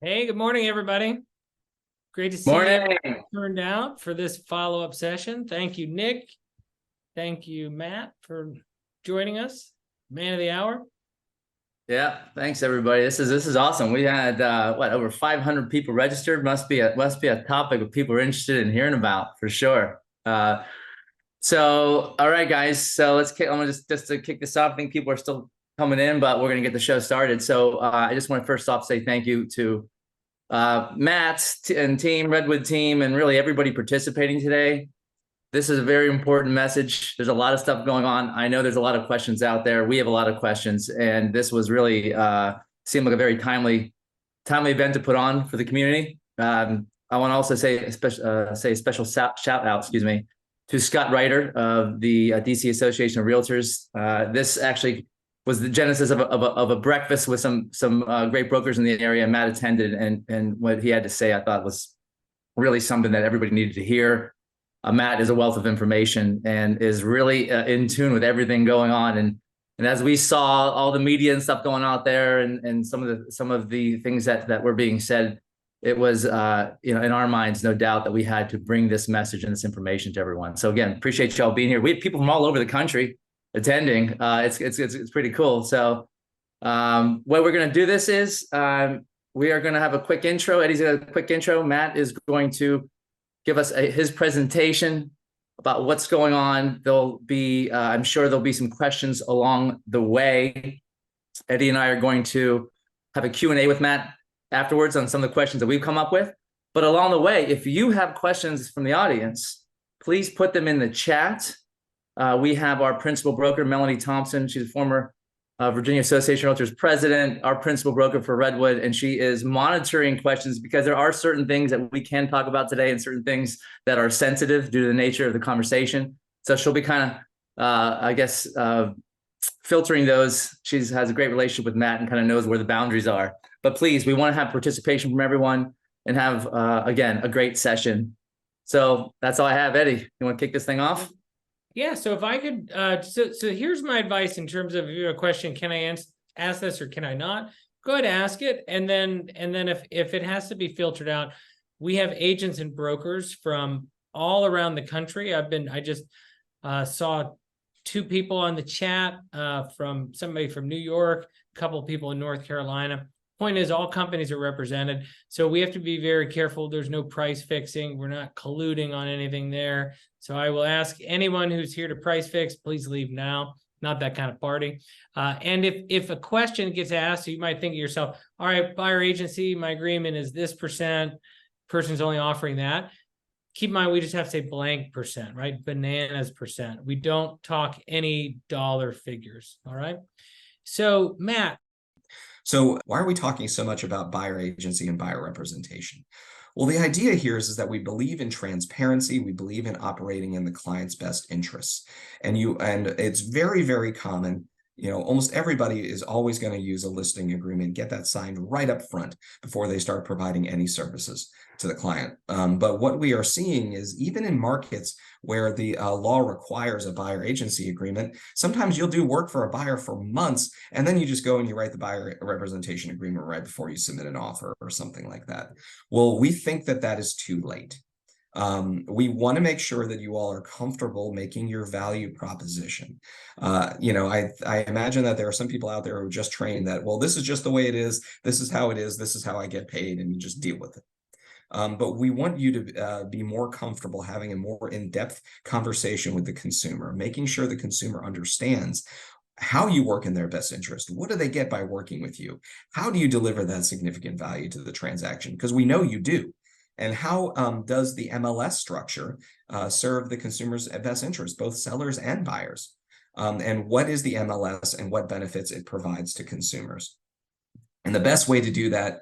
Hey, good morning, everybody. Great to see Morning. you turned out for this follow-up session. Thank you, Nick. Thank you, Matt, for joining us. Man of the hour. Yeah, thanks everybody. This is awesome. We had over 500 people registered. Must be a topic that people are interested in hearing about for sure. So all right, guys. So I'm gonna just to kick this off. I think people are still coming in, but we're gonna get the show started. So I just want to first off say thank you to Matt and team, Redwood team, and really everybody participating today. This is a very important message. There's a lot of stuff going on. I know there's a lot of questions out there. We have a lot of questions, and this was really seemed like a very timely event to put on for the community. I want to also say a special shout out, to Scott Ryder of the DC Association of Realtors. This actually was the genesis of a breakfast with some great brokers in the area. Matt attended, and what he had to say I thought was really something that everybody needed to hear. Matt is a wealth of information and is really in tune with everything going on. And as we saw all the media and stuff going out there, and some of the things that were being said, it was in our minds, no doubt that we had to bring this message and this information to everyone. So again, appreciate y'all being here. We have people from all over the country attending. It's pretty cool. So what we're going to do this is we are going to have a quick intro. Eddie's got a quick intro. Matt is going to give us his presentation about what's going on. There'll be, I'm sure there'll be some questions along the way. Eddie and I are going to have a Q&A with Matt afterwards on some of the questions that we've come up with. But along the way, if you have questions from the audience, please put them in the chat. We have our principal broker, Melanie Thompson. She's a former Virginia Association of Realtors president, our principal broker for Redwood, and she is monitoring questions because there are certain things that we can talk about today and certain things that are sensitive due to the nature of the conversation. So she'll be kind of, filtering those. She has a great relationship with Matt and kind of knows where the boundaries are. But please, we want to have participation from everyone and have, again, a great session. So that's all I have. Eddie, you want to kick this thing off? Yeah, so if I could, so here's my advice in terms of if you have a question, can I ask this or can I not? Go ahead, ask it, and then if it has to be filtered out, we have agents and brokers from all around the country. I just saw two people on the chat from somebody from New York, a couple of people in North Carolina. Point is, all companies are represented, so we have to be very careful. There's no price fixing. We're not colluding on anything there. So I will ask anyone who's here to price fix, please leave now. Not that kind of party. And if a question gets asked, you might think to yourself, all right, buyer agency, my agreement is this percent. Person's only offering that. Keep in mind, we just have to say blank percent, right? Bananas percent. We don't talk any dollar figures, all right? So Matt. So why are we talking so much about buyer agency and buyer representation? Well, the idea here is that we believe in transparency. We believe in operating in the client's best interests. And it's very, very common. Almost everybody is always going to use a listing agreement, get that signed right up front before they start providing any services to the client. But what we are seeing is even in markets where the law requires a buyer agency agreement, sometimes you'll do work for a buyer for months, and then you just go and you write the buyer representation agreement right before you submit an offer or something like that. Well, we think that that is too late. We want to make sure that you all are comfortable making your value proposition. I imagine that there are some people out there who are just trained that, well, this is just the way it is. This is how it is. This is how I get paid, and you just deal with it. But we want you to be more comfortable having a more in-depth conversation with the consumer, making sure the consumer understands how you work in their best interest. What do they get by working with you? How do you deliver that significant value to the transaction? Because we know you do. And how does the MLS structure serve the consumer's best interest, both sellers and buyers? And what is the MLS and what benefits it provides to consumers? And the best way to do that,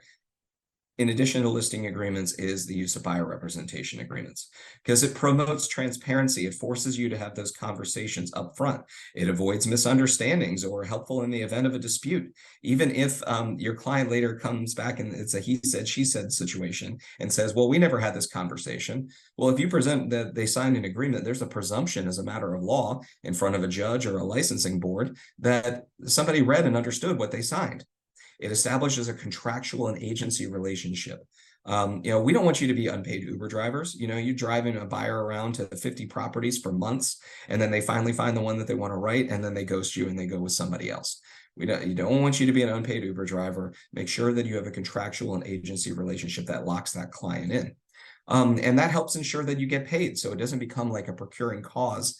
in addition to listing agreements, is the use of buyer representation agreements, because it promotes transparency. It forces you to have those conversations up front. It avoids misunderstandings or helpful in the event of a dispute. Even if your client later comes back and it's a he said, she said situation and says, well, we never had this conversation. Well, if you present that they signed an agreement, there's a presumption as a matter of law in front of a judge or a licensing board that somebody read and understood what they signed. It establishes a contractual and agency relationship. We don't want you to be unpaid Uber drivers. You're driving a buyer around to 50 properties for months, and then they finally find the one that they want to write, and then they ghost you and they go with somebody else. You don't want you to be an unpaid Uber driver. Make sure that you have a contractual and agency relationship that locks that client in. And that helps ensure that you get paid, so it doesn't become like a procuring cause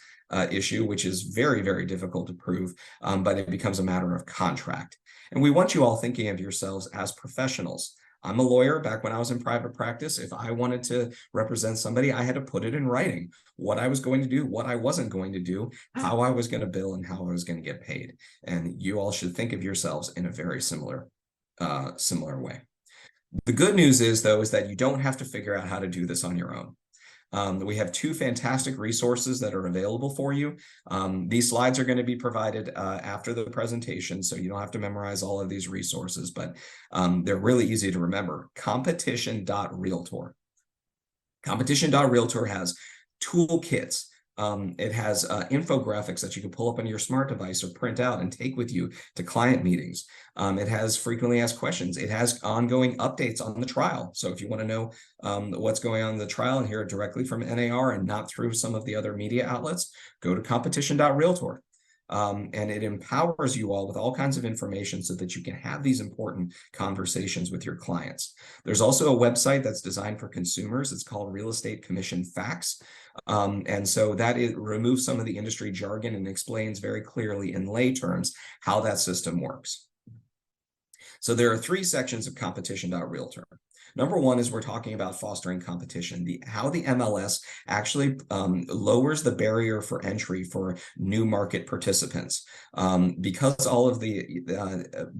issue, which is very, very difficult to prove, but it becomes a matter of contract. And we want you all thinking of yourselves as professionals. I'm a lawyer. Back when I was in private practice, if I wanted to represent somebody, I had to put it in writing, what I was going to do, what I wasn't going to do, how I was going to bill, and how I was going to get paid. And you all should think of yourselves in a very similar way. The good news is, though, is that you don't have to figure out how to do this on your own. We have two fantastic resources that are available for you. These slides are going to be provided after the presentation, so you don't have to memorize all of these resources, but they're really easy to remember. Competition.realtor. Competition.realtor has toolkits. It has infographics that you can pull up on your smart device or print out and take with you to client meetings. It has frequently asked questions. It has ongoing updates on the trial. So if you want to know what's going on in the trial and hear it directly from NAR and not through some of the other media outlets, go to competition.realtor. And it empowers you all with all kinds of information so that you can have these important conversations with your clients. There's also a website that's designed for consumers. It's called Real Estate Commission Facts. And so that it removes some of the industry jargon and explains very clearly in lay terms how that system works. So there are three sections of competition.realtor. Number one is we're talking about fostering competition, how the MLS actually lowers the barrier for entry for new market participants. Because all of the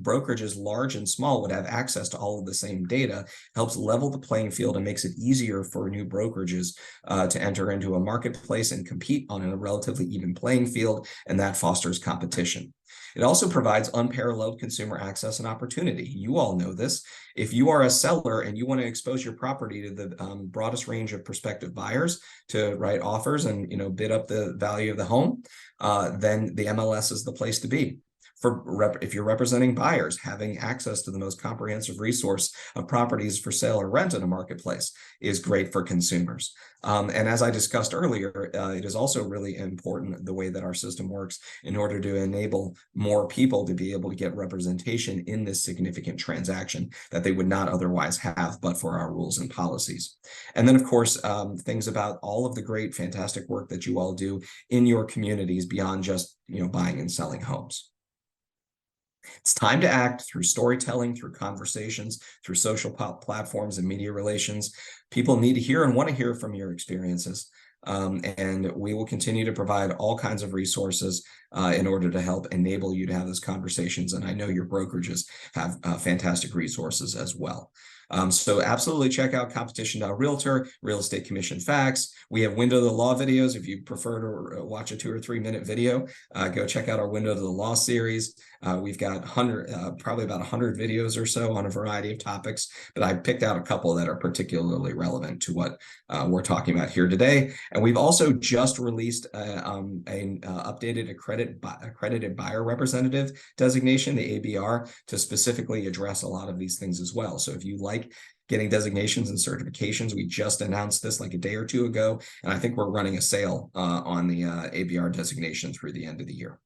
brokerages, large and small, would have access to all of the same data, helps level the playing field and makes it easier for new brokerages to enter into a marketplace and compete on a relatively even playing field, and that fosters competition. It also provides unparalleled consumer access and opportunity. You all know this. If you are a seller and you want to expose your property to the broadest range of prospective buyers to write offers and bid up the value of the home, then the MLS is the place to be. If you're representing buyers, having access to the most comprehensive resource of properties for sale or rent in a marketplace is great for consumers. And as I discussed earlier, it is also really important the way that our system works in order to enable more people to be able to get representation in this significant transaction that they would not otherwise have but for our rules and policies. And then, of course, things about all of the great, fantastic work that you all do in your communities beyond just buying and selling homes. It's time to act through storytelling, through conversations, through social platforms and media relations. People need to hear and want to hear from your experiences. And we will continue to provide all kinds of resources in order to help enable you to have those conversations. And I know your brokerages have fantastic resources as well. So absolutely check out competition.realtor, Real Estate Commission Facts. We have Window to the Law videos. If you prefer to watch a 2 or 3 minute video, go check out our Window to the Law series. We've got probably about 100 videos or so on a variety of topics, but I picked out a couple that are particularly relevant to what we're talking about here today. And we've also just released an updated accredited buyer representative designation, the ABR, to specifically address a lot of these things as well. So if you like getting designations and certifications, we just announced this like a day or two ago, and I think we're running a sale on the ABR designation through the end of the year.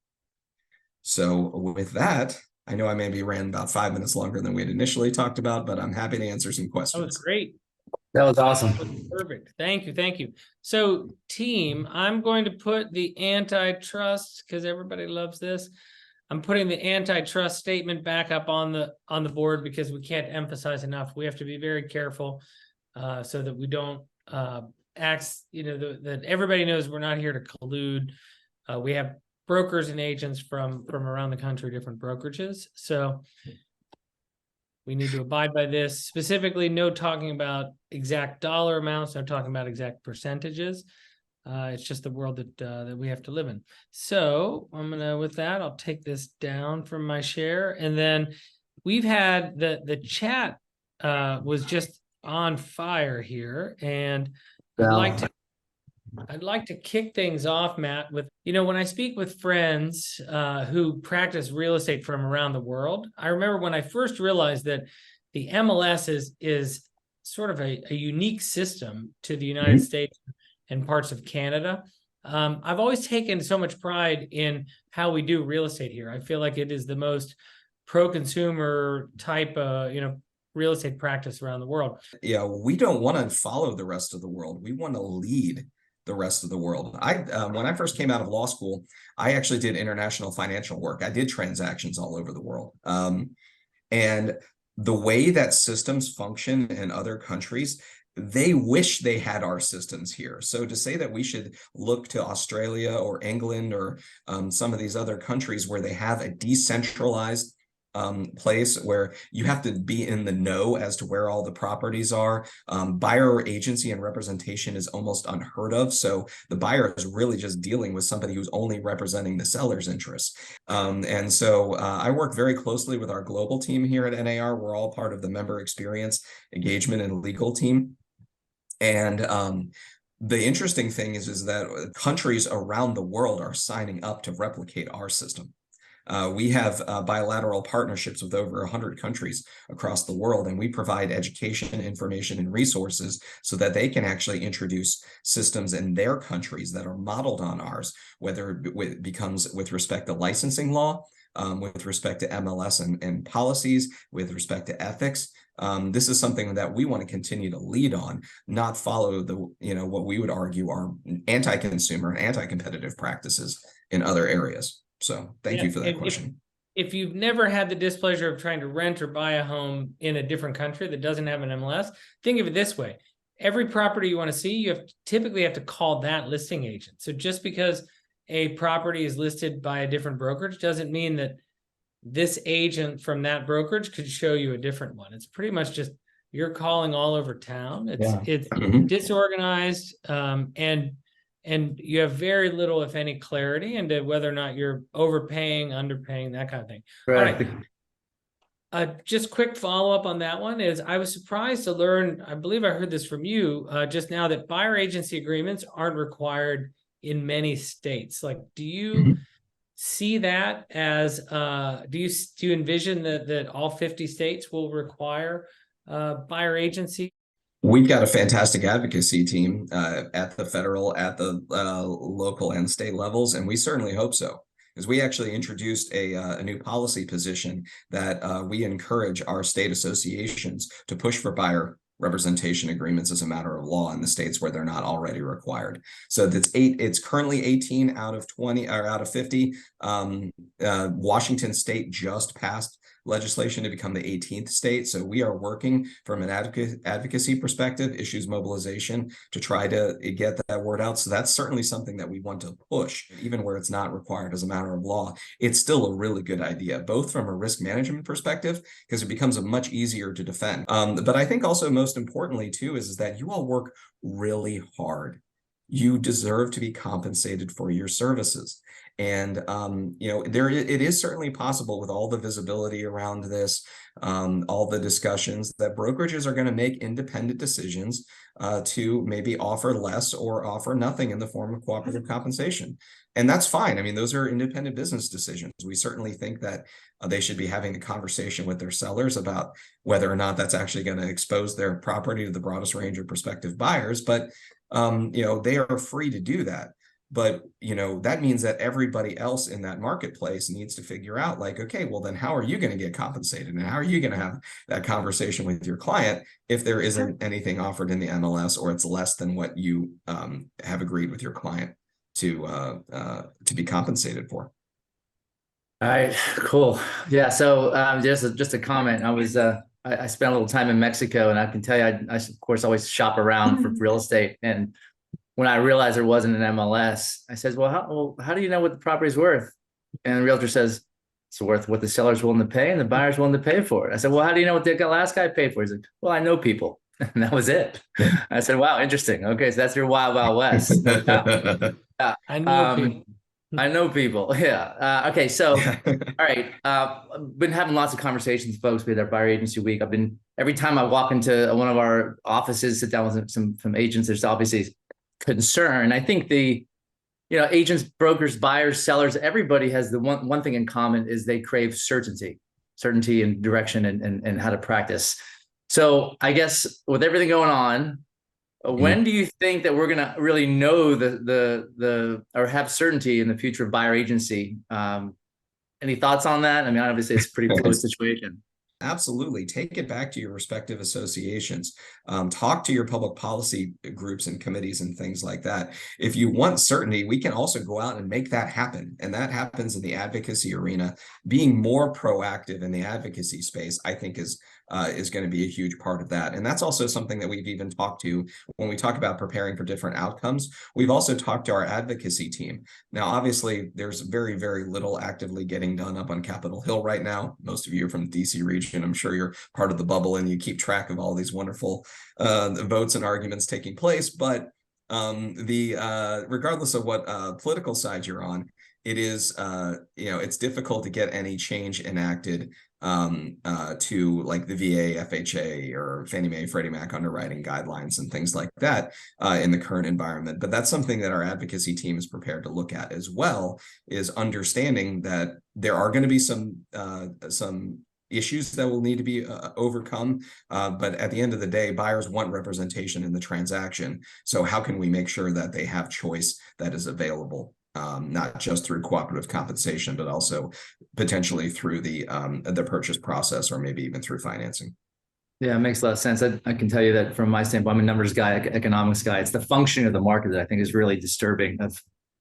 So with that, I know I maybe ran about 5 minutes longer than we had initially talked about, but I'm happy to answer some questions. That was great. That was awesome. Perfect. Thank you. Thank you. So team, I'm going to put the antitrust, because everybody loves this. I'm putting the antitrust statement back up on the board because we can't emphasize enough. We have to be very careful so that we don't act, that everybody knows we're not here to collude. We have brokers and agents from around the country, different brokerages. So we need to abide by this. Specifically, no talking about exact dollar amounts, no talking about exact percentages. It's just the world that we have to live in. So with that, I'll take this down from my share. And then we've had the chat was just on fire here. And I'd like to I'd like to kick things off, Matt, with, when I speak with friends who practice real estate from around the world, I remember when I first realized that the MLS is sort of a unique system to the United States and parts of Canada. I've always taken so much pride in how we do real estate here. I feel like it is the most pro-consumer type, real estate practice around the world. Yeah, we don't want to follow the rest of the world. We want to lead the rest of the world. When I first came out of law school, I actually did international financial work. I did transactions all over the world. And the way that systems function in other countries, they wish they had our systems here. So to say that we should look to Australia or England or some of these other countries where they have a decentralized place where you have to be in the know as to where all the properties are. Buyer agency and representation is almost unheard of. So the buyer is really just dealing with somebody who's only representing the seller's interests. And so I work very closely with our global team here at NAR. We're all part of the member experience, engagement, and legal team. And the interesting thing is that countries around the world are signing up to replicate our system. We have bilateral partnerships with over 100 countries across the world, and we provide education, information, and resources so that they can actually introduce systems in their countries that are modeled on ours, whether it becomes with respect to licensing law, with respect to MLS and policies, with respect to ethics. This is something that we want to continue to lead on, not follow the, what we would argue are anti-consumer and anti-competitive practices in other areas. So thank you for that question. If you've never had the displeasure of trying to rent or buy a home in a different country that doesn't have an MLS, think of it this way. Every property you want to see, you typically have to call that listing agent. So just because a property is listed by a different brokerage doesn't mean that this agent from that brokerage could show you a different one. It's pretty much just you're calling all over town. It's disorganized, and you have very little, if any, clarity into whether or not you're overpaying, underpaying, that kind of thing. Right. All right. Just quick follow-up on that one is I was surprised to learn, I believe I heard this from you just now, that buyer agency agreements aren't required in many states. Like, do you see that as, do you envision that all 50 states will require buyer agency? We've got a fantastic advocacy team at the federal, at the local and state levels, and we certainly hope so. Because we actually introduced a new policy position that we encourage our state associations to push for buyer representation agreements as a matter of law in the states where they're not already required. So it's currently 18 out of 20 or out of 50. Washington State just passed legislation to become the 18th state. So we are working from an advocacy perspective, issues mobilization, to try to get that word out. So that's certainly something that we want to push, even where it's not required as a matter of law. It's still a really good idea, both from a risk management perspective, because it becomes much easier to defend. But I think also most importantly too, is that you all work really hard. You deserve to be compensated for your services. And, it is certainly possible with all the visibility around this, all the discussions, that brokerages are going to make independent decisions to maybe offer less or offer nothing in the form of cooperative compensation. And that's fine. I mean, those are independent business decisions. We certainly think that they should be having a conversation with their sellers about whether or not that's actually going to expose their property to the broadest range of prospective buyers. But, they are free to do that. But, that means that everybody else in that marketplace needs to figure out, like, okay, well, then how are you going to get compensated? And how are you going to have that conversation with your client if there isn't anything offered in the MLS, or it's less than what you have agreed with your client to be compensated for? All right, cool. Yeah. So just a comment. I spent a little time in Mexico, and I can tell you, I of course always shop around for real estate. And when I realized there wasn't an MLS, I said, well, how do you know what the property's worth? And the realtor says, it's worth what the seller's willing to pay and the buyer's willing to pay for it. I said, well, how do you know what the last guy paid for it? He's like, well, I know people. And that was it. I said, wow, interesting. Okay, so that's your wild, wild west. I know people. I know people. Yeah. Okay. So, all right. Been having lots of conversations with folks with our buyer agency week. Every time I walk into one of our offices, sit down with some agents, there's obviously concern. I think agents, brokers, buyers, sellers, everybody has the one thing in common is they crave certainty and direction and how to practice. So I guess with everything going on, when do you think that we're going to really know or have certainty in the future of buyer agency? Any thoughts on that? I mean, obviously it's a pretty fluid situation. Absolutely. Take it back to your respective associations. Talk to your public policy groups and committees and things like that. If you want certainty, we can also go out and make that happen. And that happens in the advocacy arena. Being more proactive in the advocacy space, I think, is going to be a huge part of that. And that's also something that we've even talked to when we talk about preparing for different outcomes. We've also talked to our advocacy team. Now, obviously, there's very, very little actively getting done up on Capitol Hill right now. Most of you are from the DC region. I'm sure you're part of the bubble and you keep track of all these wonderful votes and arguments taking place. But regardless of what political side you're on, it is it's difficult to get any change enacted to like the VA, FHA, or Fannie Mae, Freddie Mac underwriting guidelines and things like that in the current environment. But that's something that our advocacy team is prepared to look at as well, is understanding that there are going to be some issues that will need to be overcome. But at the end of the day, buyers want representation in the transaction. So how can we make sure that they have choice that is available? Not just through cooperative compensation, but also potentially through the purchase process, or maybe even through financing. Yeah, it makes a lot of sense. I can tell you that from my standpoint, I'm a numbers guy, economics guy. It's the functioning of the market that I think is really disturbing, of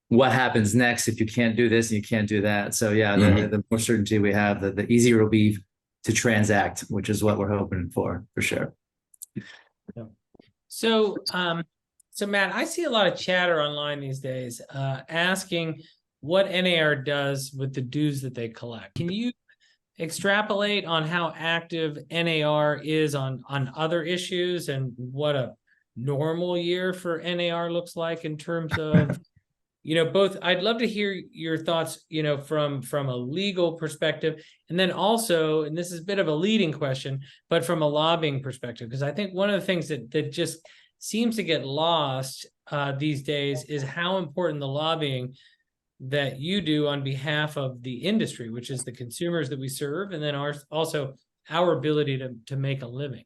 what happens next if you can't do this and you can't do that. So yeah, the more certainty we have, the easier it'll be to transact, which is what we're hoping for sure. So, so Matt, I see a lot of chatter online these days asking what NAR does with the dues that they collect. Can you extrapolate on how active NAR is on other issues, and what a normal year for NAR looks like in terms of, both? I'd love to hear your thoughts, from a legal perspective, and then also, and this is a bit of a leading question, but from a lobbying perspective, because I think one of the things that just seems to get lost these days is how important the lobbying that you do on behalf of the industry, which is the consumers that we serve, and then also our ability to make a living.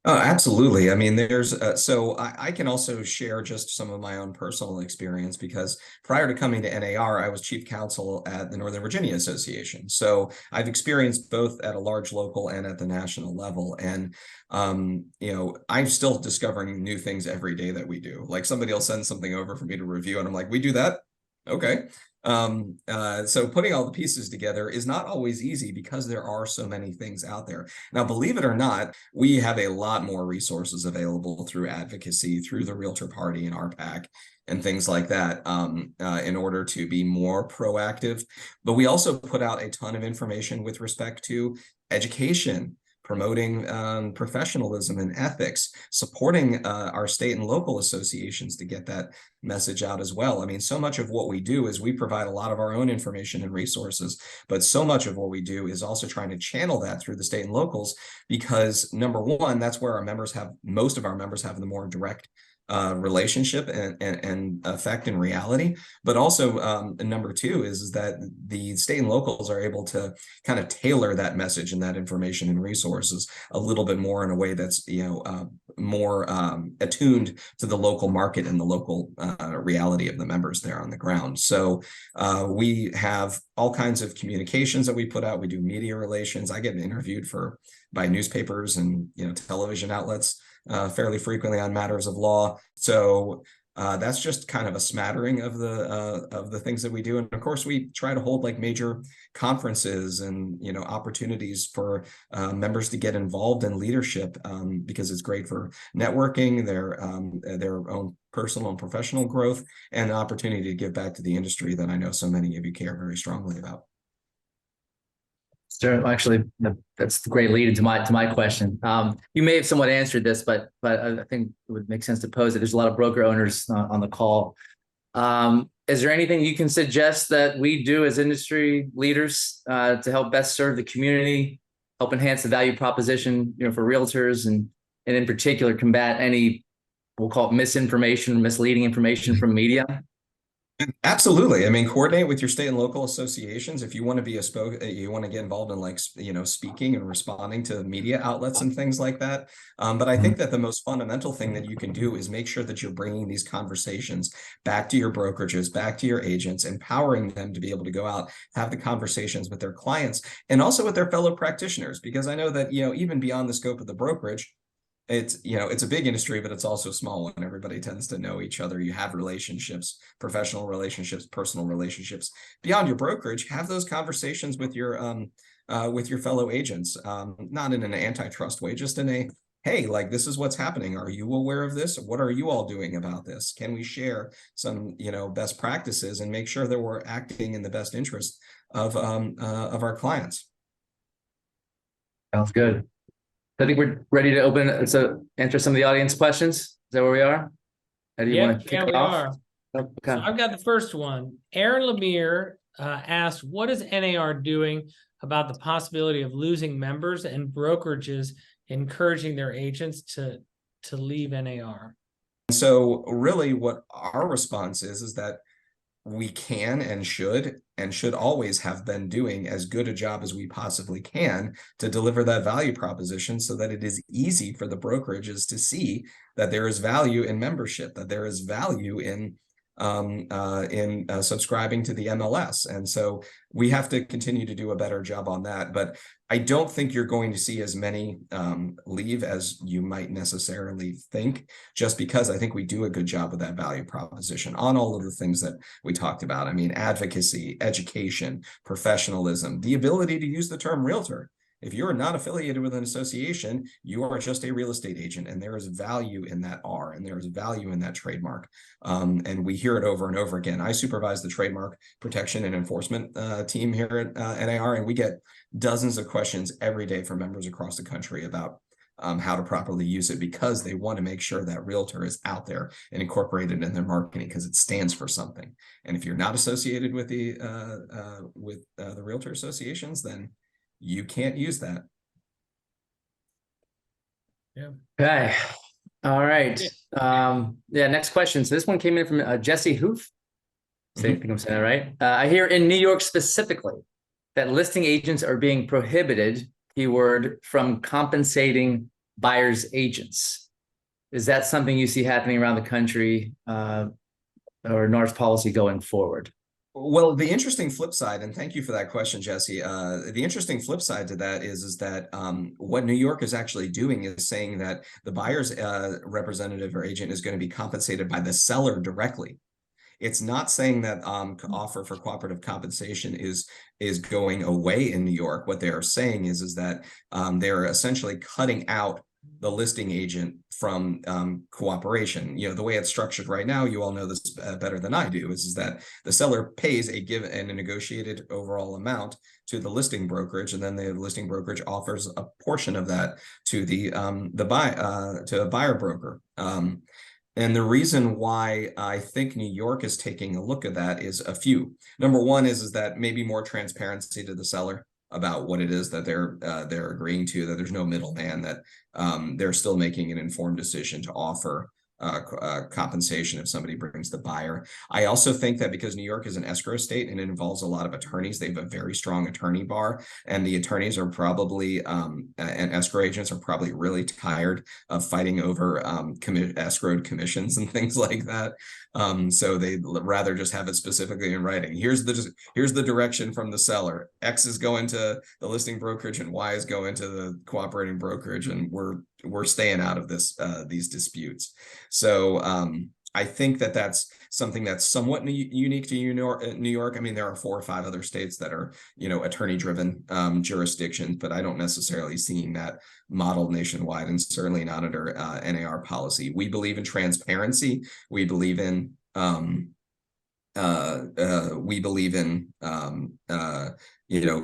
Oh, absolutely. I mean, there's so I can also share just some of my own personal experience, because prior to coming to NAR, I was chief counsel at the Northern Virginia Association. So I've experienced both at a large local and at the national level. And, I'm still discovering new things every day that we do. Like, somebody will send something over for me to review, and I'm like, we do that? Okay. So putting all the pieces together is not always easy, because there are so many things out there. Now, believe it or not, we have a lot more resources available through advocacy, through the Realtor Party and RPAC and things like that, in order to be more proactive. But we also put out a ton of information with respect to education, promoting professionalism and ethics, supporting our state and local associations to get that message out as well. I mean, so much of what we do is we provide a lot of our own information and resources, but so much of what we do is also trying to channel that through the state and locals, because number one, that's where most of our members have the more direct relationship and effect in reality. But also number two is that the state and locals are able to kind of tailor that message and that information and resources a little bit more in a way that's more attuned to the local market and the local reality of the members there on the ground. So we have all kinds of communications that we put out. We do media relations. I get interviewed by newspapers and television outlets fairly frequently on matters of law. So that's just kind of a smattering of the things that we do. And of course, we try to hold like major conferences and opportunities for members to get involved in leadership, because it's great for networking, their own personal and professional growth, and the opportunity to give back to the industry that I know so many of you care very strongly about. So actually, that's a great lead into my question. You may have somewhat answered this, but I think it would make sense to pose it. There's a lot of broker owners on the call. Is there anything you can suggest that we do as industry leaders to help best serve the community, help enhance the value proposition, for realtors, and in particular combat any we'll call it misinformation, misleading information from media? Absolutely. I mean, coordinate with your state and local associations. If you want to be you want to get involved in like, speaking and responding to media outlets and things like that. But I think that the most fundamental thing that you can do is make sure that you're bringing these conversations back to your brokerages, back to your agents, empowering them to be able to go out, have the conversations with their clients and also with their fellow practitioners, because I know that, even beyond the scope of the brokerage, it's a big industry, but it's also a small one. Everybody tends to know each other. You have relationships, professional relationships, personal relationships beyond your brokerage. Have those conversations with your fellow agents, not in an antitrust way, just in a, hey, like, this is what's happening. Are you aware of this? What are you all doing about this? Can we share some, best practices and make sure that we're acting in the best interest of our clients? Sounds good. I think we're ready to answer some of the audience questions. Is that where we are? How do you want to kick we off? are. Okay. So I've got the first one. Aaron Lemire asked, what is NAR doing about the possibility of losing members and brokerages encouraging their agents to leave NAR? So really what our response is that we can and should always have been doing as good a job as we possibly can to deliver that value proposition so that it is easy for the brokerages to see that there is value in membership, that there is value in subscribing to the MLS. And so we have to continue to do a better job on that. But I don't think you're going to see as many leave as you might necessarily think, just because I think we do a good job of that value proposition on all of the things that we talked about. I mean, advocacy, education, professionalism, the ability to use the term realtor. If you're not affiliated with an association, you are just a real estate agent, and there is value in that R, and there is value in that trademark. And we hear it over and over again. I supervise the trademark protection and enforcement team here at NAR, and we get dozens of questions every day from members across the country about how to properly use it, because they want to make sure that realtor is out there and incorporated in their marketing, because it stands for something. And if you're not associated with the realtor associations, then you can't use that. Yeah. Okay. All right. Next question. So this one came in from Jesse Hoof. I think I'm saying that right. I hear in New York specifically that listing agents are being prohibited, keyword, from compensating buyers' agents. Is that something you see happening around the country, or NAR's policy going forward? Well, the interesting flip side, and thank you for that question, Jesse. The interesting flip side to that is that what New York is actually doing is saying that the buyer's representative or agent is going to be compensated by the seller directly. It's not saying that offer for cooperative compensation is going away in New York. What they are saying is that they're essentially cutting out the listing agent from cooperation. The way it's structured right now, you all know this better than I do, is that the seller pays a given and a negotiated overall amount to the listing brokerage, and then the listing brokerage offers a portion of that to the buyer broker. And the reason why I think New York is taking a look at that is a few. Number one is that maybe more transparency to the seller about what it is that they're agreeing to, that there's no middleman, that they're still making an informed decision to offer compensation if somebody brings the buyer. I also think that because New York is an escrow state and it involves a lot of attorneys, they have a very strong attorney bar, and the attorneys are probably and escrow agents are probably really tired of fighting over escrowed commissions and things like that. So they'd rather just have it specifically in writing. Here's the direction from the seller. X is going to the listing brokerage and Y is going to the cooperating brokerage, and we're staying out of these disputes. So I think that that's something that's somewhat unique to New York. I mean, there are 4 or 5 other states that are, attorney-driven jurisdictions, but I don't necessarily see that modeled nationwide, and certainly not under NAR policy. We believe in transparency. We believe in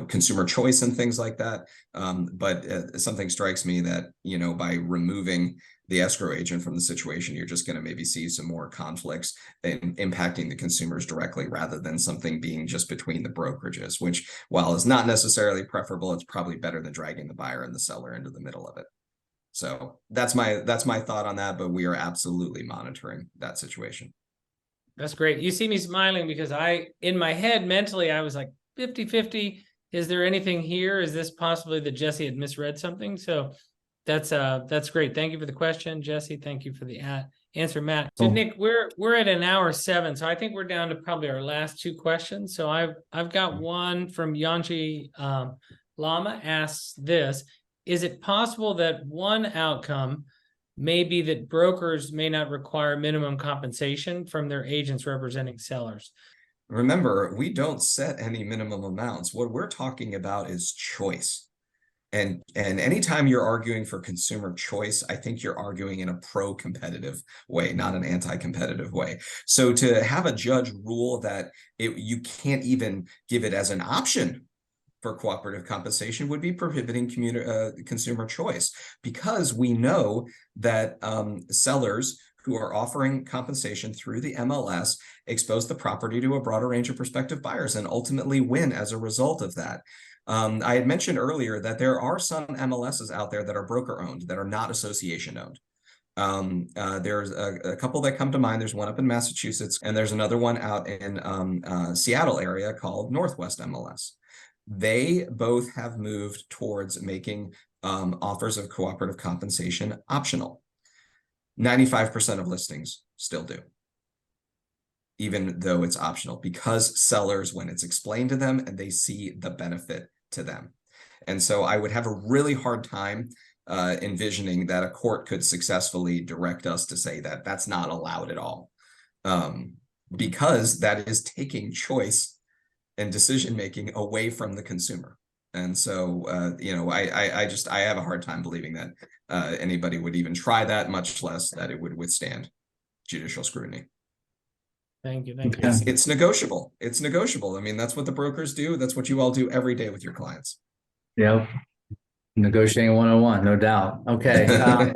consumer choice and things like that. But something strikes me that, by removing the escrow agent from the situation, you're just going to maybe see some more conflicts impacting the consumers directly, rather than something being just between the brokerages, which, while is not necessarily preferable, it's probably better than dragging the buyer and the seller into the middle of it. So that's my thought on that, but we are absolutely monitoring that situation. That's great. You see me smiling because in my head, mentally, I was like 50-50. Is there anything here? Is this possibly that Jesse had misread something? So that's great. Thank you for the question, Jesse. Thank you for the answer, Matt. So Nick, we're at an hour 7. So I think we're down to probably our last 2 questions. So I've got one from Yanji Lama asks this: is it possible that one outcome may be that brokers may not require minimum compensation from their agents representing sellers? Remember, we don't set any minimum amounts. What we're talking about is choice. And anytime you're arguing for consumer choice, I think you're arguing in a pro-competitive way, not an anti-competitive way. So to have a judge rule that you can't even give it as an option for cooperative compensation would be prohibiting consumer choice, because we know that sellers who are offering compensation through the MLS expose the property to a broader range of prospective buyers and ultimately win as a result of that. I had mentioned earlier that there are some MLSs out there that are broker owned, that are not association owned. There's a couple that come to mind. There's one up in Massachusetts, and there's another one out in Seattle area called Northwest MLS. They both have moved towards making offers of cooperative compensation optional. 95% of listings still do, even though it's optional, because sellers, when it's explained to them and they see the benefit to them. And so I would have a really hard time envisioning that a court could successfully direct us to say that that's not allowed at all, because that is taking choice and decision-making away from the consumer. And so, I have a hard time believing that anybody would even try that, much less that it would withstand judicial scrutiny. Thank you. Thank you. It's negotiable. It's negotiable. I mean, that's what the brokers do. That's what you all do every day with your clients. Yeah. Negotiating 101, no doubt. Okay.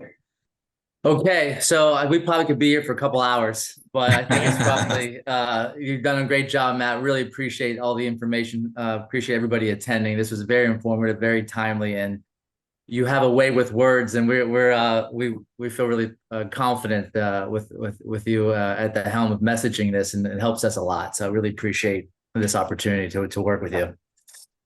Okay, so we probably could be here for a couple hours, but I think it's probably, you've done a great job, Matt. Really appreciate all the information. Appreciate everybody attending. This was very informative, very timely, and you have a way with words, and we feel really confident with you at the helm of messaging this, and it helps us a lot. So I really appreciate this opportunity to work with you.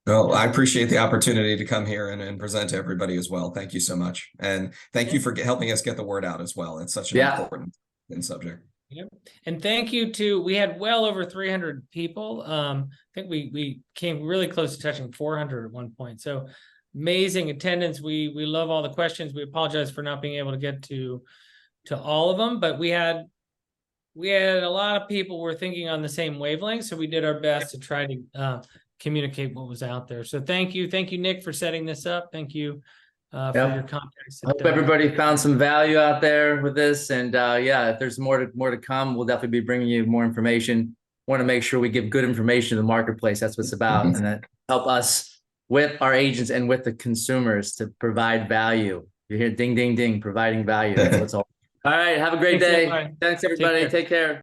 Well, I appreciate the opportunity to come here and present to everybody as well. Thank you so much. And thank you for helping us get the word out as well. It's such an important subject. Yep. And thank you we had well over 300 people. I think we came really close to touching 400 at one point. So amazing attendance. We love all the questions. We apologize for not being able to get to all of them, but we had a lot of people were thinking on the same wavelength. So we did our best to try to communicate what was out there. So thank you, Nick, for setting this up. Thank you for your context. I hope everybody found some value out there with this. And if there's more to come, we'll definitely be bringing you more information. Want to make sure we give good information to the marketplace. That's what it's about, and that help us with our agents and with the consumers to provide value. You hear ding, ding, ding, providing value. That's what's all. All right. Have a great day. Thanks, everybody. Take care.